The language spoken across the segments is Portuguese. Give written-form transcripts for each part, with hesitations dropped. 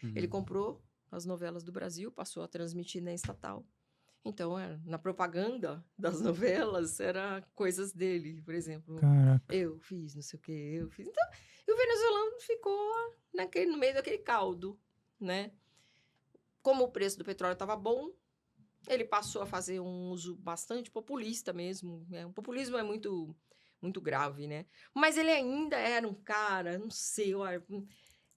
Ele comprou as novelas do Brasil, passou a transmitir na estatal. Então, na propaganda das novelas, era coisas dele, por exemplo. Caraca. Eu fiz, não sei o quê, eu fiz. Então, e o venezuelano ficou no meio daquele caldo, né? Como o preço do petróleo estava bom, ele passou a fazer um uso bastante populista mesmo. Né? O populismo é muito, muito grave, né? Mas ele ainda era um cara, não sei,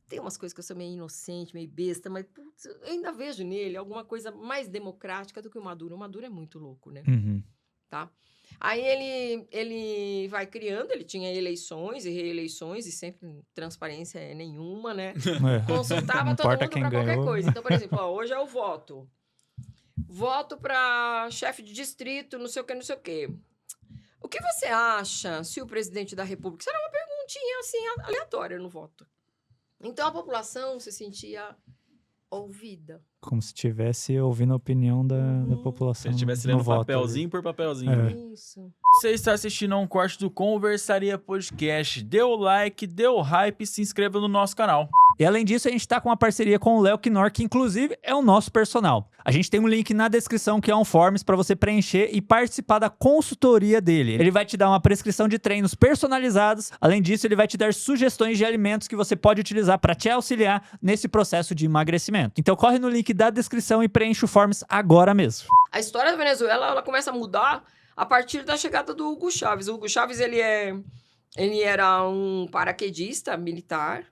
tem umas coisas que eu sou meio inocente, meio besta, mas putz, eu ainda vejo nele alguma coisa mais democrática do que o Maduro. O Maduro é muito louco, né? Uhum. Tá? Aí ele vai criando, ele tinha eleições e reeleições, e sempre transparência nenhuma, né? Consultava Não todo importa mundo quem para qualquer ganhou. coisa. Então, por exemplo, hoje é o voto. Voto para chefe de distrito, não sei o que, não sei o quê. O que você acha se o presidente da República... Isso era uma perguntinha, assim, aleatória no voto. Então, a população se sentia ouvida. Como se estivesse ouvindo a opinião da população. Se ele estivesse no lendo voto papelzinho por papelzinho. É. Isso. Você está assistindo a um corte do Conversaria Podcast. Dê o like, dê o hype e se inscreva no nosso canal. E além disso, a gente tá com uma parceria com o Léo Knorr, que inclusive é o nosso personal. A gente tem um link na descrição que é um forms para você preencher e participar da consultoria dele. Ele vai te dar uma prescrição de treinos personalizados. Além disso, ele vai te dar sugestões de alimentos que você pode utilizar para te auxiliar nesse processo de emagrecimento. Então corre no link da descrição e preenche o forms agora mesmo. A história da Venezuela, ela começa a mudar a partir da chegada do Hugo Chávez. O Hugo Chávez, ele era um paraquedista militar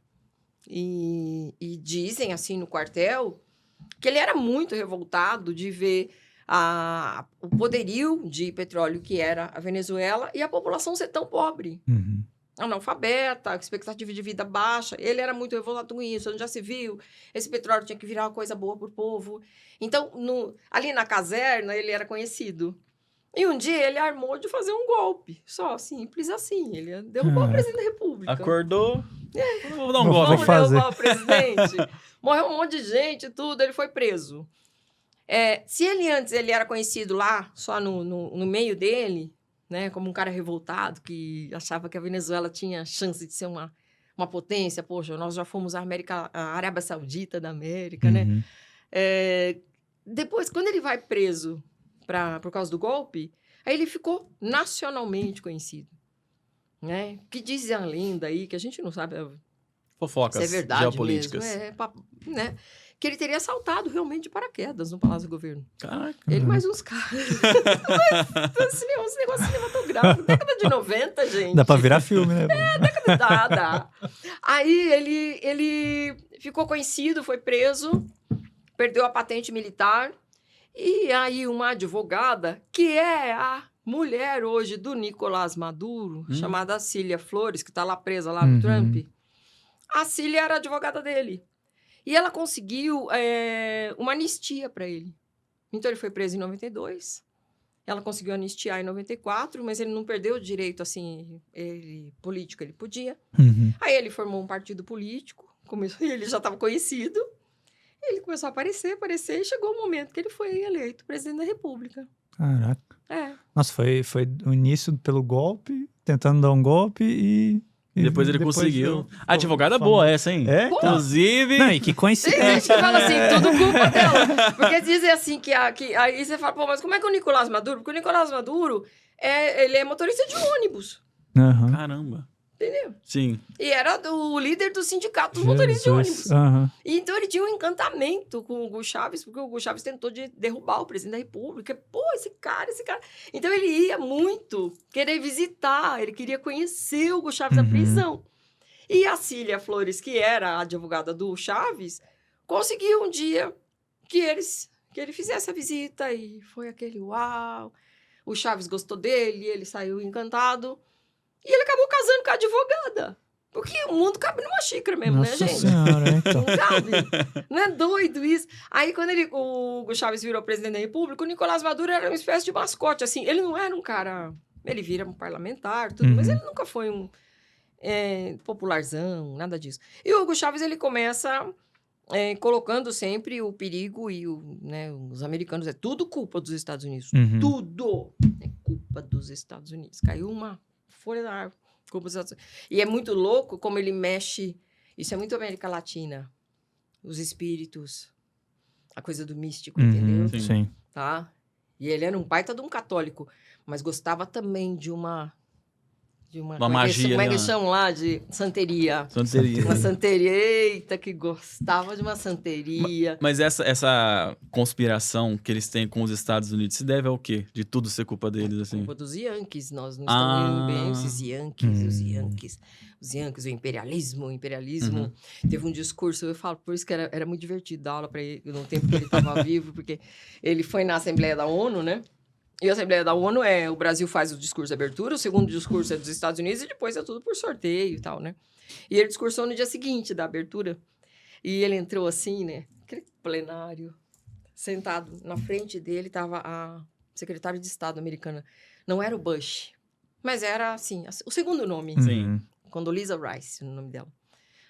e dizem, assim, no quartel, que ele era muito revoltado de ver o poderio de petróleo que era a Venezuela e a população ser tão pobre. Uhum. Analfabeta, expectativa de vida baixa. Ele era muito revoltado com isso, já se viu. Esse petróleo tinha que virar uma coisa boa para o povo. Então, ali na caserna, ele era conhecido. E um dia ele armou de fazer um golpe. Só, simples assim. Ele derrubou o presidente da República. Acordou. Vou dar um Vou golpe. Vamos fazer. derrubar o presidente. Morreu um monte de gente, tudo. Ele foi preso. Se ele antes era conhecido lá, só no meio dele, né, como um cara revoltado, que achava que a Venezuela tinha chance de ser uma potência. Poxa, nós já fomos a Arábia Saudita da América, né? Uhum. Depois, quando ele vai preso por causa do golpe, aí ele ficou nacionalmente conhecido. Né? Que diz a lenda aí, que a gente não sabe Fofocas se é verdade geopolíticas. mesmo. Né? Que ele teria saltado realmente de paraquedas no Palácio do Governo. Caraca. Ele mais uns caras. Esse negócio cinematográfico. Década de 90, gente. Dá pra virar filme, né? Dá. Aí ele ficou conhecido, foi preso, perdeu a patente militar. E aí uma advogada, que é a mulher hoje do Nicolás Maduro, chamada Cília Flores, que está lá presa lá no Trump, a Cília era advogada dele. E ela conseguiu uma anistia para ele. Então, ele foi preso em 92. Ela conseguiu anistiar em 94, mas ele não perdeu o direito, assim, político, ele podia. Uhum. Aí ele formou um partido político, ele já estava conhecido. Ele começou a aparecer, e chegou o momento que ele foi eleito presidente da República. Caraca. Nossa, foi o início pelo golpe, tentando dar um golpe e depois ele conseguiu. A advogada boa essa, hein? É? Inclusive... Não, e que coincidência. Tem gente que fala assim, tudo culpa dela. Porque dizem assim, aí você fala, pô, mas como é que o Nicolás Maduro? Porque o Nicolás Maduro, ele é motorista de ônibus. Uhum. Caramba. Entendeu? Sim. E era o líder do sindicato dos motoristas de ônibus. Uhum. E então ele tinha um encantamento com o Hugo Chávez, porque o Hugo Chávez tentou derrubar o presidente da República. Pô, esse cara. Então ele ia muito querer visitar, ele queria conhecer o Hugo Chávez na prisão. E a Cília Flores, que era a advogada do Chávez, conseguiu um dia que ele fizesse a visita e foi aquele uau. O Chávez gostou dele, ele saiu encantado. E ele acabou casando com a advogada. Porque o mundo cabe numa xícara mesmo, Nossa né, gente? Senhora, então. Não cabe. Não é doido isso? Aí, quando o Hugo Chávez virou presidente da República, o Nicolás Maduro era uma espécie de mascote. Assim, ele não era um cara... Ele vira um parlamentar, tudo, mas ele nunca foi um popularzão, nada disso. E o Hugo Chávez, ele começa colocando sempre o perigo e os americanos. É tudo culpa dos Estados Unidos. Tudo é culpa dos Estados Unidos. Caiu uma folha da árvore. Culpa dos Estados Unidos. E é muito louco como ele mexe... Isso é muito América Latina. os espíritos, a coisa do místico, entendeu? Sim. Sim. Tá? E ele era um baita de um católico, mas gostava também de uma Uma magia, como é que né? chamam lá? De santeria. Santeria. Uma santeria, eita, que gostava de uma santeria. Mas essa conspiração que eles têm com os Estados Unidos se deve ao quê? De tudo ser culpa deles, assim? Culpa dos Yankees, nós não Ah. estamos indo bem, esses Yankees, os Yankees, o imperialismo. Uhum. Teve um discurso, eu falo, por isso que era muito divertido dar aula para ele no tempo que ele estava vivo, porque ele foi na Assembleia da ONU, né? E a Assembleia da ONU o Brasil faz o discurso de abertura, o segundo discurso é dos Estados Unidos e depois é tudo por sorteio e tal, né? E ele discursou no dia seguinte da abertura e ele entrou assim, né? Aquele plenário, sentado na frente dele estava a secretária de Estado americana. Não era o Bush, mas era, assim, o segundo nome. Sim. Condoleezza Rice, o nome dela.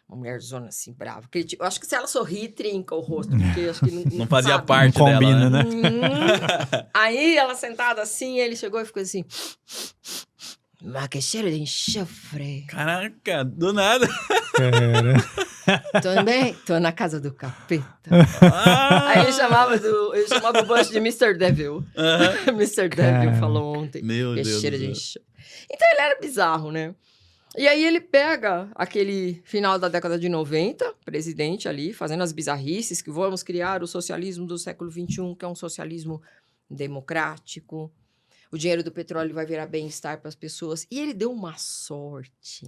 Uma mulherzona, assim, brava. Eu acho que se ela sorrir, trinca o rosto, porque eu acho que Não fazia sabe. parte Não dela, combina, né? Aí, ela sentada assim, ele chegou e ficou assim... Mas que cheiro de enxofre. Caraca, do nada. Cara. Tô bem? Tô na casa do capeta. Ah! Aí ele chamava o Bush de Mr. Devil. Aham. Mr. Devil Cara. falou ontem. Meu Que Deus cheiro do de céu. enxofre. Então, ele era bizarro, né? E aí ele pega aquele final da década de 90, presidente ali, fazendo as bizarrices, que vamos criar o socialismo do século XXI, que é um socialismo democrático. O dinheiro do petróleo vai virar bem-estar para as pessoas. E ele deu uma sorte,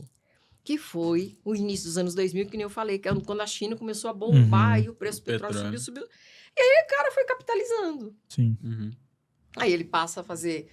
que foi o início dos anos 2000, que nem eu falei, que é quando a China começou a bombar e o preço do petróleo subiu. E aí o cara foi capitalizando. Sim. Uhum. Aí ele passa a fazer...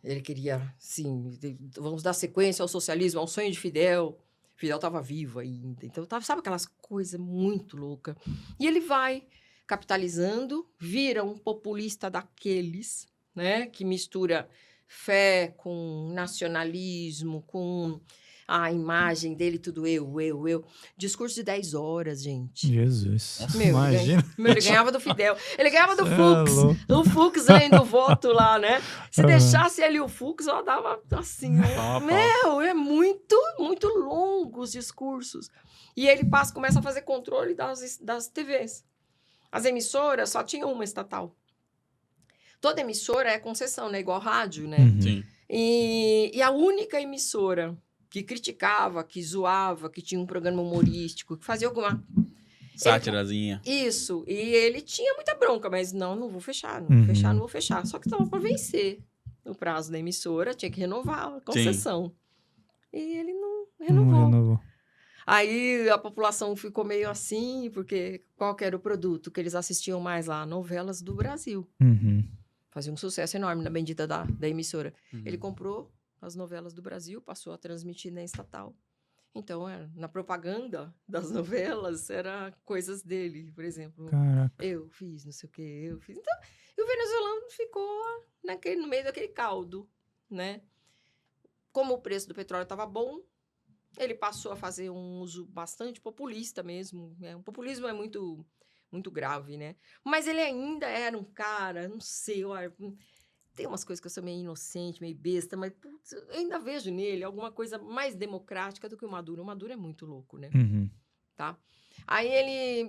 ele queria, sim, vamos dar sequência ao socialismo, ao sonho de Fidel. Fidel estava vivo ainda. Então, sabe aquelas coisas muito loucas? E ele vai capitalizando, vira um populista daqueles, né? Que mistura fé com nacionalismo, com a imagem dele, tudo eu. Discurso de 10 horas, gente. Jesus. Nossa, Imagina. Ele ganhava do Fidel. Ele ganhava do Cê é Fux. louco. O Fux lendo o voto lá, né? Se deixasse ele o Fux, ela dava assim. Pau a pau. Meu, é muito, muito longo os discursos. E ele começa a fazer controle das TVs. As emissoras só tinham uma estatal. Toda emissora é concessão, né? Igual rádio, né? Uhum. Sim. E a única emissora que criticava, que zoava, que tinha um programa humorístico, que fazia alguma... Sátirazinha. Isso. E ele tinha muita bronca, mas não vou fechar, não Uhum. vou fechar. Só que estava para vencer no prazo da emissora, tinha que renovar a concessão. E ele não renovou. Não renovou. Aí a população ficou meio assim, porque qual que era o produto que eles assistiam mais lá? Novelas do Brasil. Uhum. Fazia um sucesso enorme na bendita da emissora. Uhum. Ele comprou as novelas do Brasil, passou a transmitir na estatal. Então, na propaganda das novelas, era coisas dele, por exemplo. Caraca. Eu fiz, não sei o quê, eu fiz. Então, e o venezuelano ficou no meio daquele caldo, né? Como o preço do petróleo estava bom, ele passou a fazer um uso bastante populista mesmo. Né? O populismo é muito, muito grave, né? Mas ele ainda era um cara, não sei, olha, tem umas coisas que eu sou meio inocente, meio besta, mas putz, eu ainda vejo nele alguma coisa mais democrática do que o Maduro. O Maduro é muito louco, né? Uhum. Tá? Aí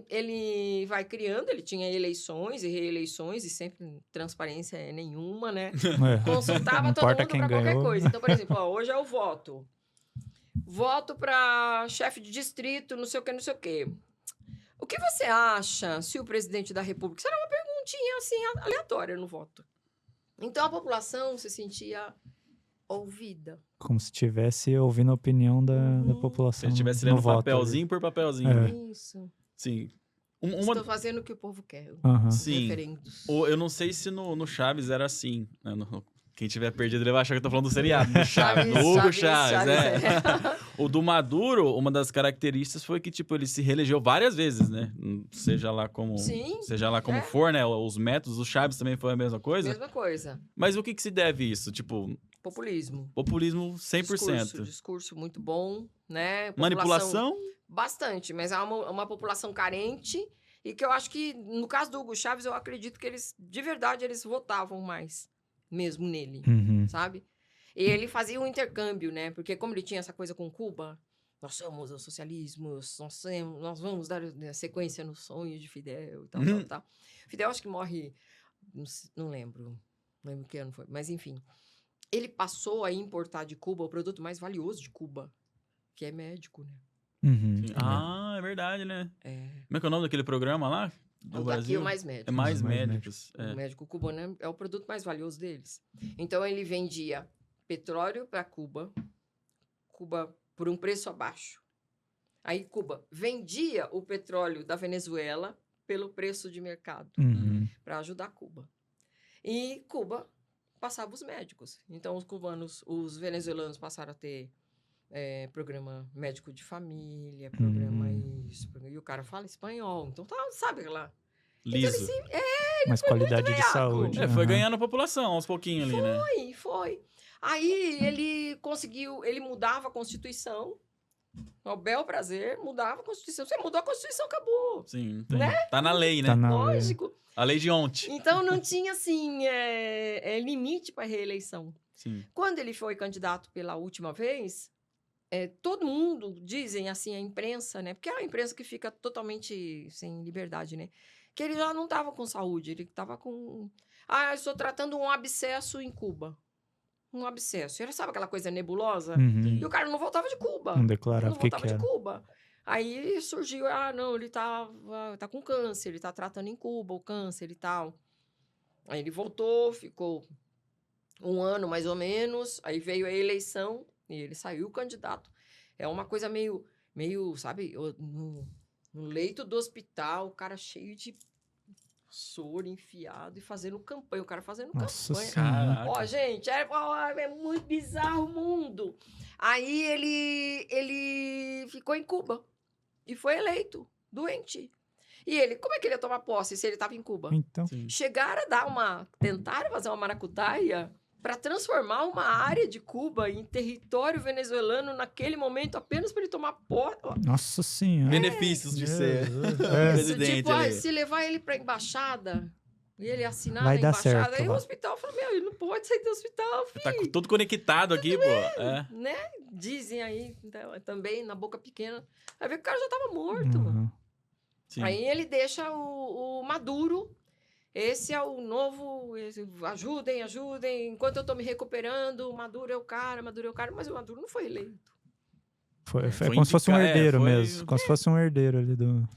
ele vai criando, ele tinha eleições e reeleições e sempre transparência nenhuma, né? É. Consultava Não todo importa mundo quem para qualquer ganhou. coisa. Então, por exemplo, hoje é o voto. Voto para chefe de distrito, não sei o quê. O que você acha se o presidente da República... Isso era uma perguntinha, assim, aleatória no voto. Então, a população se sentia ouvida. Como se estivesse ouvindo a opinião da Se população. ele estivesse no lendo voto papelzinho por papelzinho. É. né? Isso. Sim. Estou fazendo o que o povo quer. ali. Aham. Sim. Referendos. Eu não sei se no Chaves era assim. Né? Quem tiver perdido, ele vai achar que eu tô falando do seriado. Do Chaves. Do Hugo Chaves, O do Maduro, uma das características foi que, tipo, ele se reelegeu várias vezes, né? Seja lá como, Sim, for, né? Os métodos, o Chaves também foi a mesma coisa. mesma coisa. Mas o que se deve isso? Tipo, Populismo. populismo 100%. Discurso muito bom, né? Manipulação? Bastante, mas é uma população carente e que eu acho que, no caso do Hugo Chaves, eu acredito que eles, de verdade, eles votavam mais mesmo nele, Uhum. sabe? E ele fazia um intercâmbio, né? Porque como ele tinha essa coisa com Cuba, nós somos o socialismo, nós vamos dar sequência no sonho de Fidel e tal, tal. Fidel acho que morre, não lembro que ano foi, mas enfim. Ele passou a importar de Cuba o produto mais valioso de Cuba, que é médico, né? Uhum. Ah, é verdade, né? É. Como é que é o nome daquele programa lá? Do O daqui é Brasil? o mais médico. É mais Mais médicos. O médico cubano é o produto mais valioso deles. Então, ele vendia petróleo para Cuba por um preço abaixo. Aí, Cuba vendia o petróleo da Venezuela pelo preço de mercado, Uhum. para ajudar Cuba. E Cuba passava os médicos. Então, os venezuelanos passaram a ter programa médico de família, programa isso. E o cara fala espanhol. Então, sabe lá. Liso. Mais qualidade de veiaco. saúde. Foi aham. ganhando a população aos pouquinhos ali, né? Foi. Aí ele mudava a Constituição, ao bel prazer, mudava a Constituição. Você mudou a Constituição, acabou. Sim, tá na lei, né? Tá na lei. Lógico. A lei de ontem. Então, não tinha, assim, limite para reeleição. Sim. Quando ele foi candidato pela última vez, todo mundo, dizem assim, a imprensa, né? Porque é a imprensa que fica totalmente sem liberdade, né? Que ele já não estava com saúde, ele estava com... eu estou tratando um abscesso em Cuba. Um abscesso. Ele sabe aquela coisa nebulosa? Uhum. E o cara não voltava de Cuba. Não declarava Não o que voltava que de era. Cuba. Aí surgiu, não, ele tá com câncer, ele tá tratando em Cuba o câncer e tal. Aí ele voltou, ficou 1 ano mais ou menos, aí veio a eleição e ele saiu candidato. É uma coisa meio sabe, no leito do hospital, o cara cheio de soro enfiado e fazendo campanha, o cara fazendo Nossa campanha. Senhora. Ó, gente, é muito bizarro o mundo. Aí ele ficou em Cuba e foi eleito, doente. E ele, como é que ele ia tomar posse se ele estava em Cuba? Então, Sim. Chegaram a tentaram fazer uma maracutaia para transformar uma área de Cuba em território venezuelano naquele momento, apenas para ele tomar posse. nossa Senhora. Benefícios de ser Jesus. presidente Tipo, ali. se levar ele para a embaixada e ele assinar Vai na dar embaixada, certo aí o lá. hospital falou, ele não pode sair do hospital, filho. Tá tudo conectado aqui, pô. Né? Dizem aí, então, também, na boca pequena. Aí vê que o cara já estava morto. Uhum. Sim. Aí ele deixa o Maduro. Esse é o novo. Ajudem. Enquanto eu tô me recuperando, o Maduro é o cara. Mas o Maduro não foi eleito. Foi Foi como se fosse um indicar- herdeiro foi- mesmo. Como se fosse um herdeiro ali do.